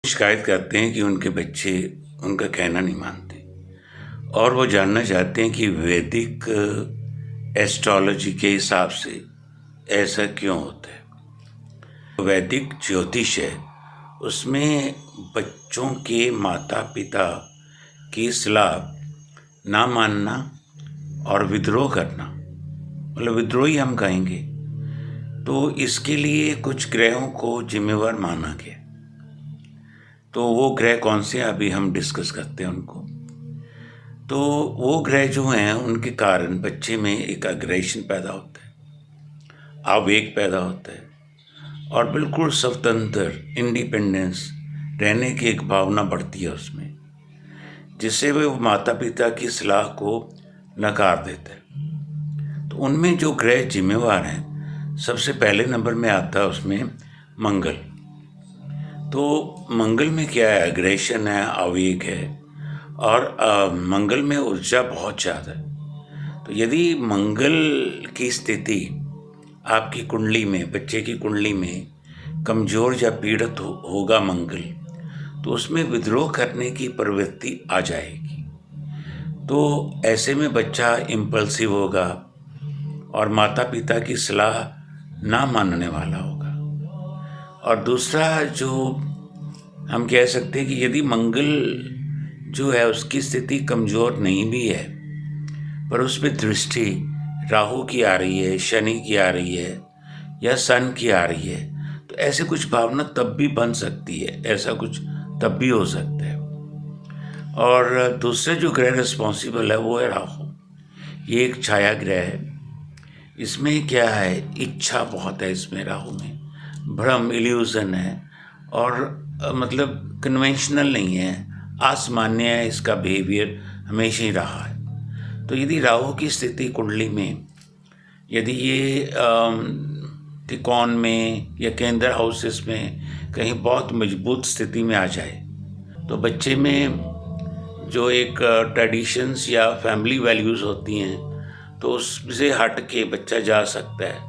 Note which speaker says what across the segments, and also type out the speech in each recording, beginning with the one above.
Speaker 1: शिकायत करते हैं कि उनके बच्चे उनका कहना नहीं मानते और वो जानना चाहते हैं कि वैदिक एस्ट्रोलॉजी के हिसाब से ऐसा क्यों होता है। वैदिक ज्योतिष है, उसमें बच्चों के माता पिता की सलाह ना मानना और विद्रोह करना, मतलब विद्रोह ही हम कहेंगे, तो इसके लिए कुछ ग्रहों को जिम्मेवार माना गया। तो वो ग्रह कौन से हैं अभी हम डिस्कस करते हैं उनको। तो वो ग्रह जो हैं उनके कारण बच्चे में एक अग्रेशन पैदा होता है, आवेग पैदा होता है और बिल्कुल स्वतंत्र इंडिपेंडेंस रहने की एक भावना बढ़ती है उसमें, जिससे वो माता पिता की सलाह को नकार देते हैं। तो उनमें जो ग्रह जिम्मेवार हैं, सबसे पहले नंबर में आता है उसमें मंगल। तो मंगल में क्या है, अग्रेशन है, आवेग है और मंगल में ऊर्जा बहुत ज़्यादा है। तो यदि मंगल की स्थिति आपकी कुंडली में, बच्चे की कुंडली में कमज़ोर या पीड़ित होगा मंगल, तो उसमें विद्रोह करने की प्रवृत्ति आ जाएगी। तो ऐसे में बच्चा इम्पल्सिव होगा और माता पिता की सलाह ना मानने वाला होगा। और दूसरा जो हम कह सकते हैं कि यदि मंगल जो है उसकी स्थिति कमज़ोर नहीं भी है, पर उस पर दृष्टि राहु की आ रही है, शनि की आ रही है या सन की आ रही है, तो ऐसे कुछ भावना तब भी बन सकती है, ऐसा कुछ तब भी हो सकता है। और दूसरे जो ग्रह रिस्पॉन्सिबल है वो है राहु। ये एक छाया ग्रह है। इसमें क्या है, इच्छा बहुत है इसमें, राहु में भ्रम, इल्यूजन है और मतलब कन्वेंशनल नहीं है, असामान्य है इसका बिहेवियर, हमेशा ही रहा है। तो यदि राहु की स्थिति कुंडली में, यदि ये त्रिकोण में या केंद्र हाउसेस में कहीं बहुत मजबूत स्थिति में आ जाए, तो बच्चे में जो एक ट्रेडिशंस या फैमिली वैल्यूज़ होती हैं, तो उससे हट के बच्चा जा सकता है।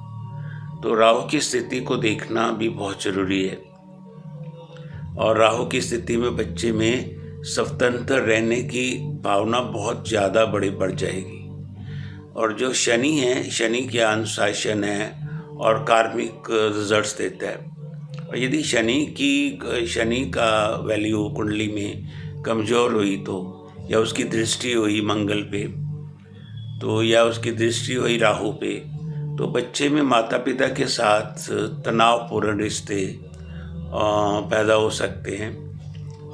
Speaker 1: तो राहु की स्थिति को देखना भी बहुत ज़रूरी है। और राहु की स्थिति में बच्चे में स्वतंत्र रहने की भावना बहुत ज़्यादा बढ़ जाएगी। और जो शनि है, शनि के अनुशासन है और कार्मिक रिजल्ट्स देता है। और यदि शनि का वैल्यू कुंडली में कमज़ोर हुई, तो या उसकी दृष्टि हुई मंगल पे, तो या उसकी दृष्टि हुई राहु पे, तो बच्चे में माता पिता के साथ तनावपूर्ण रिश्ते पैदा हो सकते हैं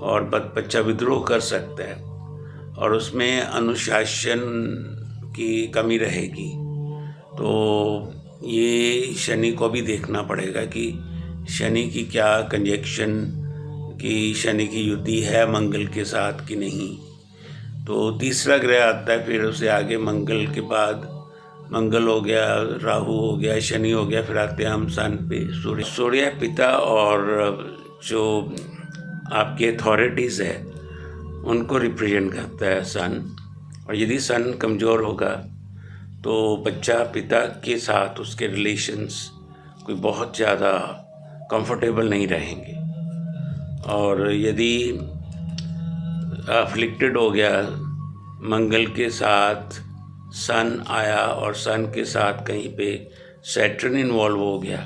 Speaker 1: और बच्चा विद्रोह कर सकता है और उसमें अनुशासन की कमी रहेगी। तो ये शनि को भी देखना पड़ेगा कि शनि की क्या कंजक्शन, कि शनि की युति है मंगल के साथ कि नहीं। तो तीसरा ग्रह आता है फिर उससे आगे, मंगल के बाद मंगल हो गया, राहु हो गया, शनि हो गया, फिर आते हैं हम सन पे, सूर्य। सूर्य पिता और जो आपके अथॉरिटीज़ है उनको रिप्रेजेंट करता है सन। और यदि सन कमज़ोर होगा तो बच्चा पिता के साथ उसके रिलेशंस कोई बहुत ज़्यादा कंफर्टेबल नहीं रहेंगे। और यदि अफ्लिक्टेड हो गया, मंगल के साथ सन आया और सन के साथ कहीं पे सैटर्न इन्वॉल्व हो गया,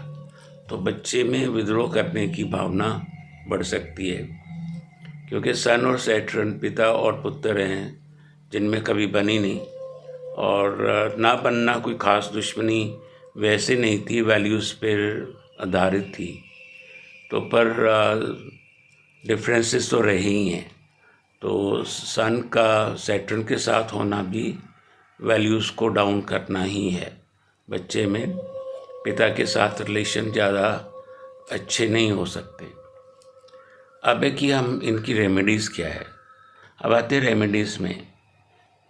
Speaker 1: तो बच्चे में विद्रोह करने की भावना बढ़ सकती है। क्योंकि सन और सैटर्न पिता और पुत्र हैं, जिनमें कभी बनी नहीं, और ना बनना कोई ख़ास दुश्मनी वैसे नहीं थी, वैल्यूज़ पर आधारित थी। तो पर डिफरेंसेस तो रहे ही हैं। तो सन का सैटर्न के साथ होना भी वैल्यूज़ को डाउन करना ही है। बच्चे में पिता के साथ रिलेशन ज़्यादा अच्छे नहीं हो सकते। अब है कि हम इनकी रेमेडीज़ क्या है। अब आते हैं रेमेडीज़ में।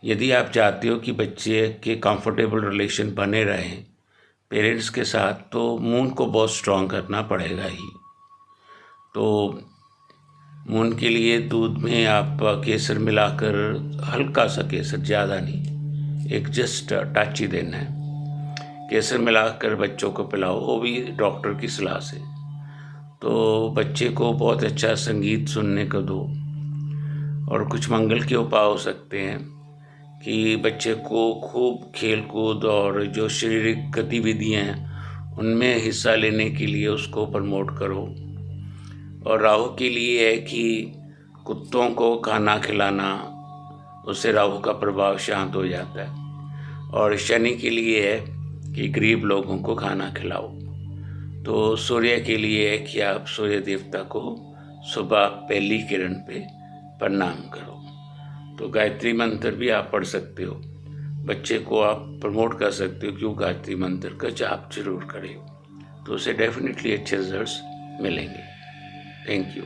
Speaker 1: यदि आप चाहते हो कि बच्चे के कंफर्टेबल रिलेशन बने रहें पेरेंट्स के साथ, तो मून को बहुत स्ट्रॉन्ग करना पड़ेगा ही। तो मून के लिए दूध में आप केसर मिलाकर, हल्का सा केसर, ज़्यादा नहीं, एक जस्ट टच ही देना है, केसर मिलाकर बच्चों को पिलाओ, वो भी डॉक्टर की सलाह से। तो बच्चे को बहुत अच्छा संगीत सुनने को दो। और कुछ मंगल के उपाय हो सकते हैं कि बच्चे को खूब खेल कूद और जो शारीरिक गतिविधियाँ हैं उनमें हिस्सा लेने के लिए उसको प्रमोट करो। और राहु के लिए है कि कुत्तों को खाना खिलाना, उससे राहु का प्रभाव शांत हो जाता है। और शनि के लिए है कि गरीब लोगों को खाना खिलाओ। तो सूर्य के लिए है कि आप सूर्य देवता को सुबह पहली किरण पे प्रणाम करो। तो गायत्री मंत्र भी आप पढ़ सकते हो, बच्चे को आप प्रमोट कर सकते हो कि वो गायत्री मंत्र का जाप जरूर करे, तो उसे डेफिनेटली अच्छे रिजल्ट्स मिलेंगे। Thank you.